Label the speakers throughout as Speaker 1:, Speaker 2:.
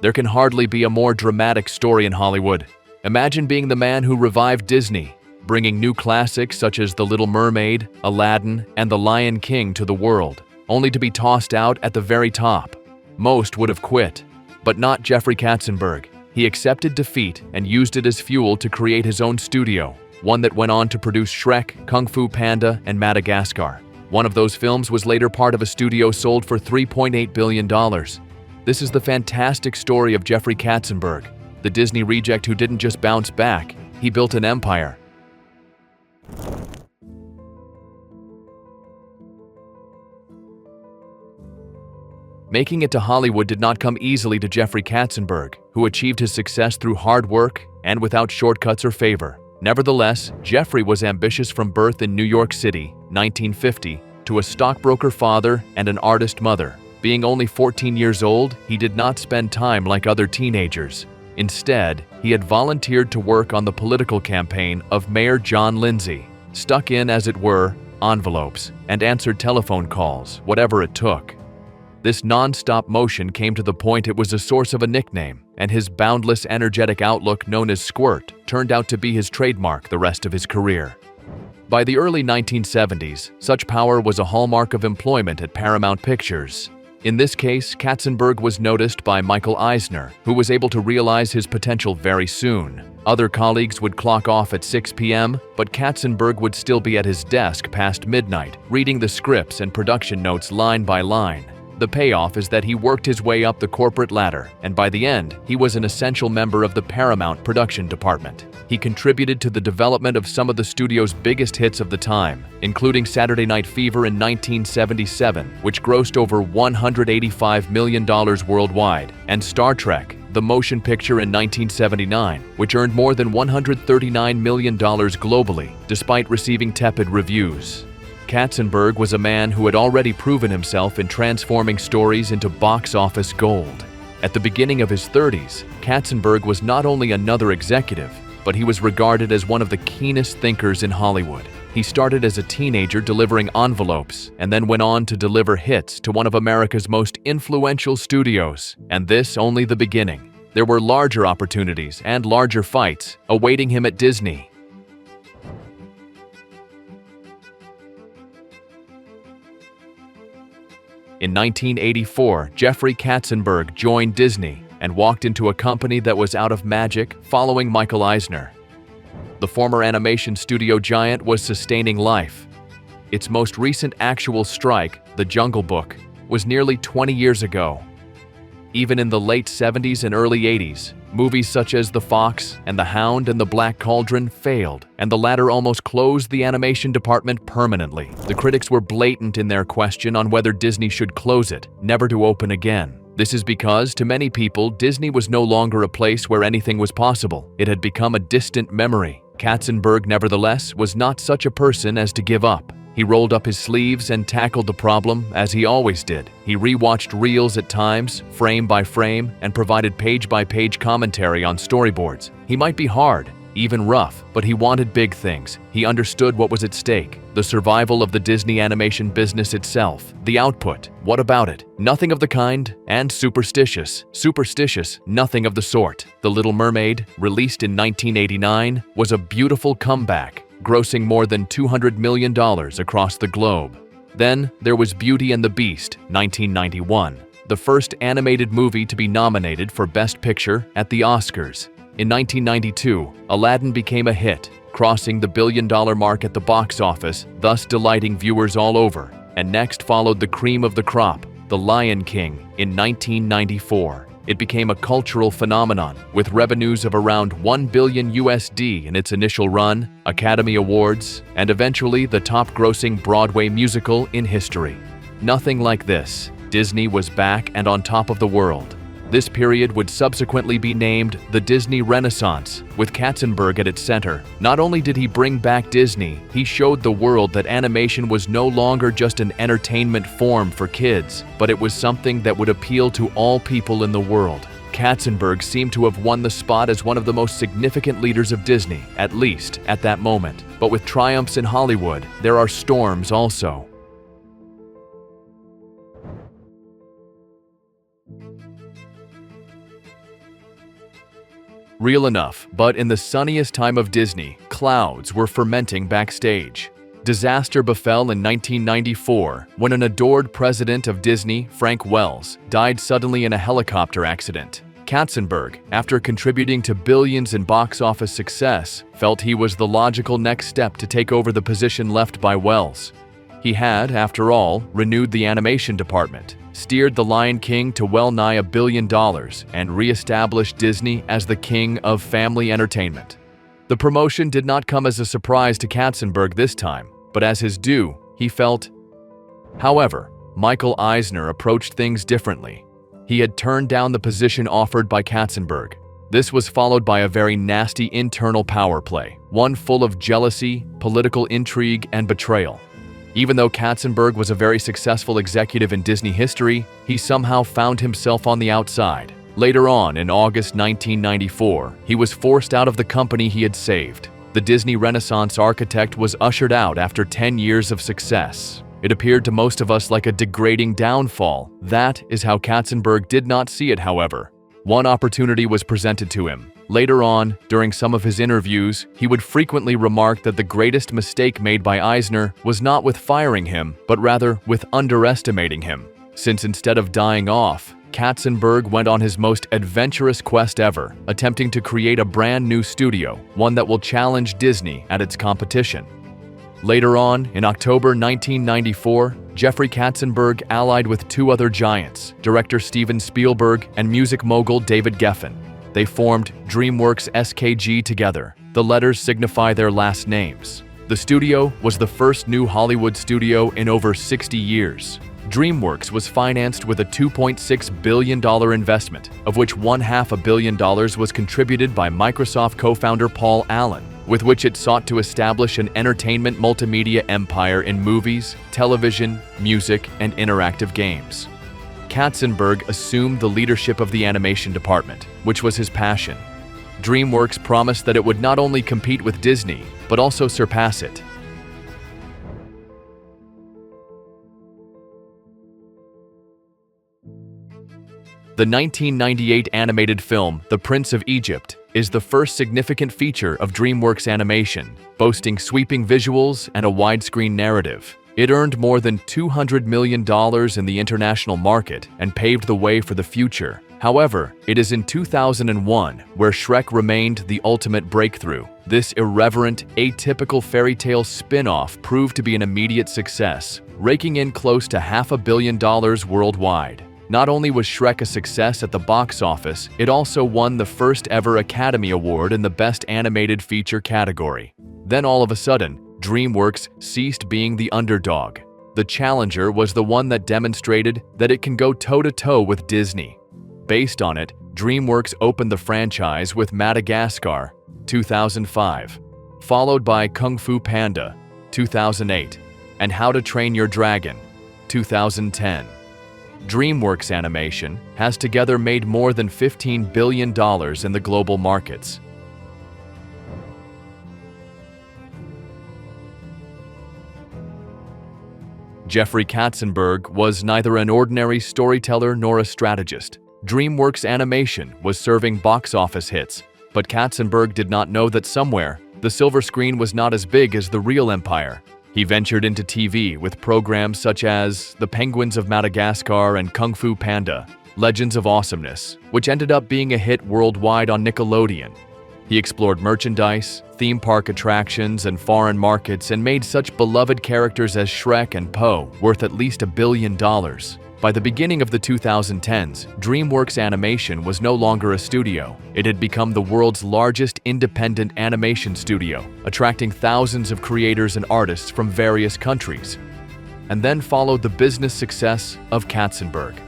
Speaker 1: There can hardly be a more dramatic story in Hollywood. Imagine being the man who revived Disney, bringing new classics such as The Little Mermaid, Aladdin, and The Lion King to the world, only to be tossed out at the very top. Most would have quit, but not Jeffrey Katzenberg. He accepted defeat and used it as fuel to create his own studio, one that went on to produce Shrek, Kung Fu Panda, and Madagascar. One of those films was later part of a studio sold for $3.8 billion. This is the fantastic story of Jeffrey Katzenberg, the Disney reject who didn't just bounce back, he built an empire. Making it to Hollywood did not come easily to Jeffrey Katzenberg, who achieved his success through hard work and without shortcuts or favor. Nevertheless, Jeffrey was ambitious from birth in New York City, 1950, to a stockbroker father and an artist mother. Being only 14 years old, he did not spend time like other teenagers. Instead, he had volunteered to work on the political campaign of Mayor John Lindsay, stuck in, as it were, envelopes, and answered telephone calls, whatever it took. This non-stop motion came to the point it was a source of a nickname, and his boundless, energetic outlook known as Squirt turned out to be his trademark the rest of his career. By the early 1970s, such power was a hallmark of employment at Paramount Pictures. In this case, Katzenberg was noticed by Michael Eisner, who was able to realize his potential very soon. Other colleagues would clock off at 6 p.m., but Katzenberg would still be at his desk past midnight, reading the scripts and production notes line by line. The payoff is that he worked his way up the corporate ladder, and by the end, he was an essential member of the Paramount production department. He contributed to the development of some of the studio's biggest hits of the time, including Saturday Night Fever in 1977, which grossed over $185 million worldwide, and Star Trek, the motion picture in 1979, which earned more than $139 million globally, despite receiving tepid reviews. Katzenberg was a man who had already proven himself in transforming stories into box office gold. At the beginning of his 30s, Katzenberg was not only another executive, but he was regarded as one of the keenest thinkers in Hollywood. He started as a teenager delivering envelopes and then went on to deliver hits to one of America's most influential studios, and this only the beginning. There were larger opportunities and larger fights awaiting him at Disney. In 1984, Jeffrey Katzenberg joined Disney and walked into a company that was out of magic following Michael Eisner. The former animation studio giant was sustaining life. Its most recent actual strike, The Jungle Book, was nearly 20 years ago. Even in the late 70s and early 80s, movies such as The Fox and The Hound and The Black Cauldron failed, and the latter almost closed the animation department permanently. The critics were blatant in their question on whether Disney should close it, never to open again. This is because, to many people, Disney was no longer a place where anything was possible. It had become a distant memory. Katzenberg, nevertheless, was not such a person as to give up. He rolled up his sleeves and tackled the problem as he always did. He rewatched reels at times, frame by frame, and provided page-by-page commentary on storyboards. He might be hard, even rough, but he wanted big things. He understood what was at stake: the survival of the Disney animation business itself, the output. What about it? Nothing of the kind, and superstitious. Superstitious, nothing of the sort. The Little Mermaid, released in 1989, was a beautiful comeback, grossing more than $200 million across the globe. Then there was Beauty and the Beast, 1991, the first animated movie to be nominated for Best Picture at the Oscars. In 1992, Aladdin became a hit, crossing the billion-dollar mark at the box office, thus delighting viewers all over. And next followed the cream of the crop, The Lion King, in 1994. It became a cultural phenomenon, with revenues of around $1 billion USD in its initial run, Academy Awards, and eventually the top-grossing Broadway musical in history. Nothing like this. Disney was back and on top of the world. This period would subsequently be named the Disney Renaissance, with Katzenberg at its center. Not only did he bring back Disney, he showed the world that animation was no longer just an entertainment form for kids, but it was something that would appeal to all people in the world. Katzenberg seemed to have won the spot as one of the most significant leaders of Disney, at least at that moment. But with triumphs in Hollywood, there are storms also. Real enough, but in the sunniest time of Disney, clouds were fermenting backstage. Disaster befell in 1994 when an adored president of Disney, Frank Wells, died suddenly in a helicopter accident. Katzenberg, after contributing to billions in box office success, felt he was the logical next step to take over the position left by Wells. He had, after all, renewed the animation department, steered The Lion King to well-nigh $1 billion, and re-established Disney as the king of family entertainment. The promotion did not come as a surprise to Katzenberg this time, but as his due, he felt. However, Michael Eisner approached things differently. He had turned down the position offered by Katzenberg. This was followed by a very nasty internal power play, one full of jealousy, political intrigue, and betrayal. Even though Katzenberg was a very successful executive in Disney history, he somehow found himself on the outside. Later on, in August 1994, he was forced out of the company he had saved. The Disney Renaissance architect was ushered out after 10 years of success. It appeared to most of us like a degrading downfall. That is how Katzenberg did not see it, however. One opportunity was presented to him. Later on, during some of his interviews, he would frequently remark that the greatest mistake made by Eisner was not with firing him, but rather with underestimating him. Since instead of dying off, Katzenberg went on his most adventurous quest ever, attempting to create a brand new studio, one that will challenge Disney at its competition. Later on, in October 1994, Jeffrey Katzenberg allied with two other giants, director Steven Spielberg and music mogul David Geffen. They formed DreamWorks SKG together. The letters signify their last names. The studio was the first new Hollywood studio in over 60 years. DreamWorks was financed with a $2.6 billion investment, of which $0.5 billion was contributed by Microsoft co-founder Paul Allen, with which it sought to establish an entertainment multimedia empire in movies, television, music, and interactive games. Katzenberg assumed the leadership of the animation department, which was his passion. DreamWorks promised that it would not only compete with Disney, but also surpass it. The 1998 animated film, The Prince of Egypt, is the first significant feature of DreamWorks Animation, boasting sweeping visuals and a widescreen narrative. It earned more than $200 million in the international market and paved the way for the future. However, it is in 2001 where Shrek remained the ultimate breakthrough. This irreverent, atypical fairy tale spin-off proved to be an immediate success, raking in close to $500 million worldwide. Not only was Shrek a success at the box office, it also won the first ever Academy Award in the Best Animated Feature category. Then all of a sudden, DreamWorks ceased being the underdog. The challenger was the one that demonstrated that it can go toe-to-toe with Disney. Based on it, DreamWorks opened the franchise with Madagascar, 2005, followed by Kung Fu Panda, 2008, and How to Train Your Dragon, 2010. DreamWorks Animation has together made more than $15 billion in the global markets. Jeffrey Katzenberg was neither an ordinary storyteller nor a strategist. DreamWorks Animation was serving box office hits, but Katzenberg did not know that somewhere, the silver screen was not as big as the real empire. He ventured into TV with programs such as The Penguins of Madagascar and Kung Fu Panda, Legends of Awesomeness, which ended up being a hit worldwide on Nickelodeon. He explored merchandise, theme park attractions, and foreign markets and made such beloved characters as Shrek and Po worth at least $1 billion. By the beginning of the 2010s, DreamWorks Animation was no longer a studio. It had become the world's largest independent animation studio, attracting thousands of creators and artists from various countries. And then followed the business success of Katzenberg.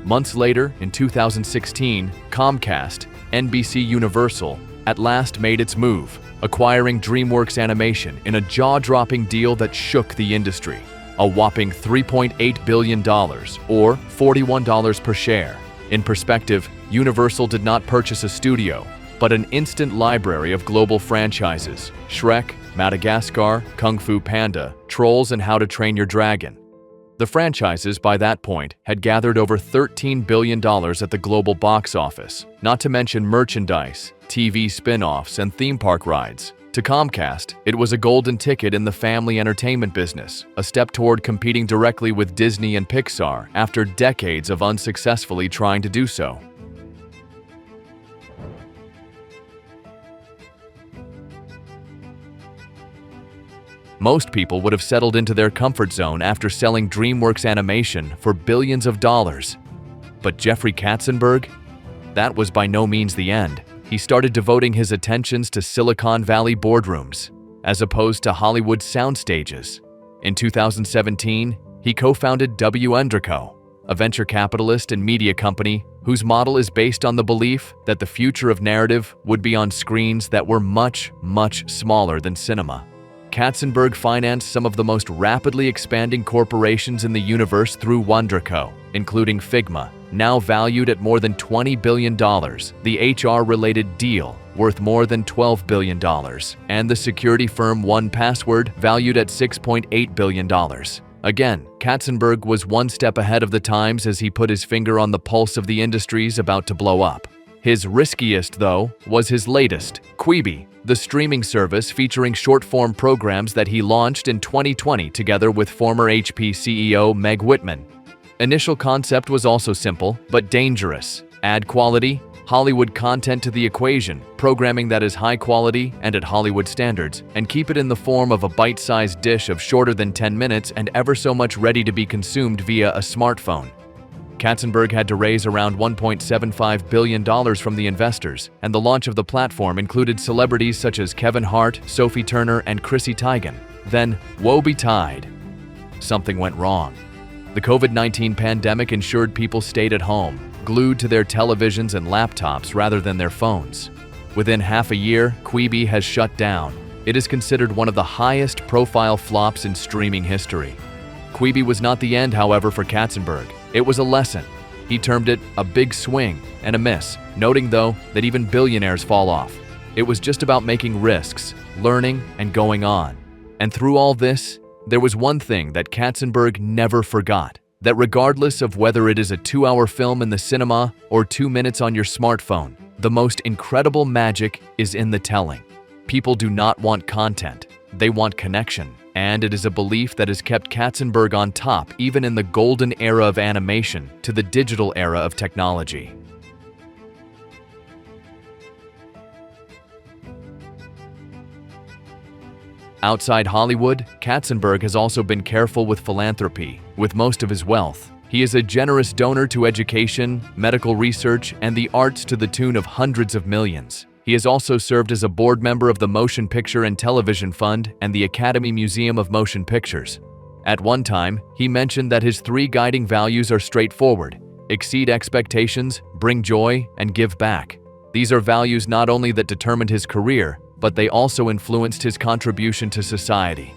Speaker 1: Months later, in 2016, Comcast, NBC Universal, at last made its move, acquiring DreamWorks Animation in a jaw-dropping deal that shook the industry. A whopping $3.8 billion, or $41 per share. In perspective, Universal did not purchase a studio, but an instant library of global franchises: Shrek, Madagascar, Kung Fu Panda, Trolls, and How to Train Your Dragon. The franchises, by that point, had gathered over $13 billion at the global box office, not to mention merchandise, TV spin-offs, and theme park rides. To Comcast, it was a golden ticket in the family entertainment business, a step toward competing directly with Disney and Pixar after decades of unsuccessfully trying to do so. Most people would have settled into their comfort zone after selling DreamWorks Animation for billions of dollars. But Jeffrey Katzenberg? That was by no means the end. He started devoting his attentions to Silicon Valley boardrooms, as opposed to Hollywood sound stages. In 2017, he co-founded Underdog, a venture capitalist and media company whose model is based on the belief that the future of narrative would be on screens that were much, much smaller than cinema. Katzenberg financed some of the most rapidly expanding corporations in the universe through Underdog, including Figma, now valued at more than $20 billion, the HR-related deal, worth more than $12 billion, and the security firm 1Password, valued at $6.8 billion. Again, Katzenberg was one step ahead of the times as he put his finger on the pulse of the industries about to blow up. His riskiest, though, was his latest, Quibi, the streaming service featuring short-form programs that he launched in 2020 together with former HP CEO Meg Whitman. Initial concept was also simple, but dangerous. Add quality, Hollywood content to the equation, programming that is high quality and at Hollywood standards, and keep it in the form of a bite-sized dish of shorter than 10 minutes and ever so much ready to be consumed via a smartphone. Katzenberg had to raise around $1.75 billion from the investors, and the launch of the platform included celebrities such as Kevin Hart, Sophie Turner, and Chrissy Teigen. Then, woe betide. Something went wrong. The COVID-19 pandemic ensured people stayed at home, glued to their televisions and laptops rather than their phones. Within half a year, Quibi has shut down. It is considered one of the highest-profile flops in streaming history. Quibi was not the end, however, for Katzenberg. It was a lesson. He termed it a big swing and a miss, noting, though, that even billionaires fall off. It was just about making risks, learning, and going on. And through all this, there was one thing that Katzenberg never forgot, that regardless of whether it is a 2-hour film in the cinema or 2 minutes on your smartphone, the most incredible magic is in the telling. People do not want content, they want connection. And it is a belief that has kept Katzenberg on top even in the golden era of animation to the digital era of technology. Outside Hollywood, Katzenberg has also been careful with philanthropy. With most of his wealth, he is a generous donor to education, medical research, and the arts to the tune of hundreds of millions. He has also served as a board member of the Motion Picture and Television Fund and the Academy Museum of Motion Pictures. At one time, he mentioned that his 3 guiding values are straightforward: exceed expectations, bring joy, and give back. These are values not only that determined his career, but they also influenced his contribution to society.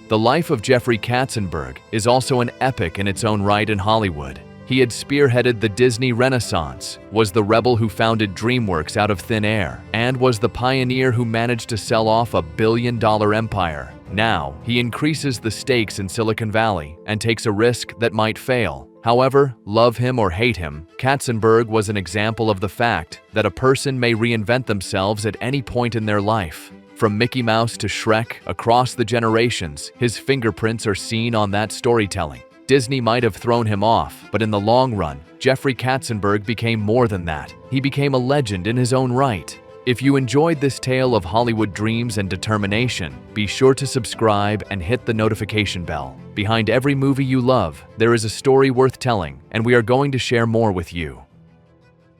Speaker 1: The life of Jeffrey Katzenberg is also an epic in its own right in Hollywood. He had spearheaded the Disney Renaissance, was the rebel who founded DreamWorks out of thin air, and was the pioneer who managed to sell off a billion-dollar empire. Now, he increases the stakes in Silicon Valley and takes a risk that might fail. However, love him or hate him, Katzenberg was an example of the fact that a person may reinvent themselves at any point in their life. From Mickey Mouse to Shrek, across the generations, his fingerprints are seen on that storytelling. Disney might have thrown him off, but in the long run, Jeffrey Katzenberg became more than that. He became a legend in his own right. If you enjoyed this tale of Hollywood dreams and determination, be sure to subscribe and hit the notification bell. Behind every movie you love, there is a story worth telling, and we are going to share more with you.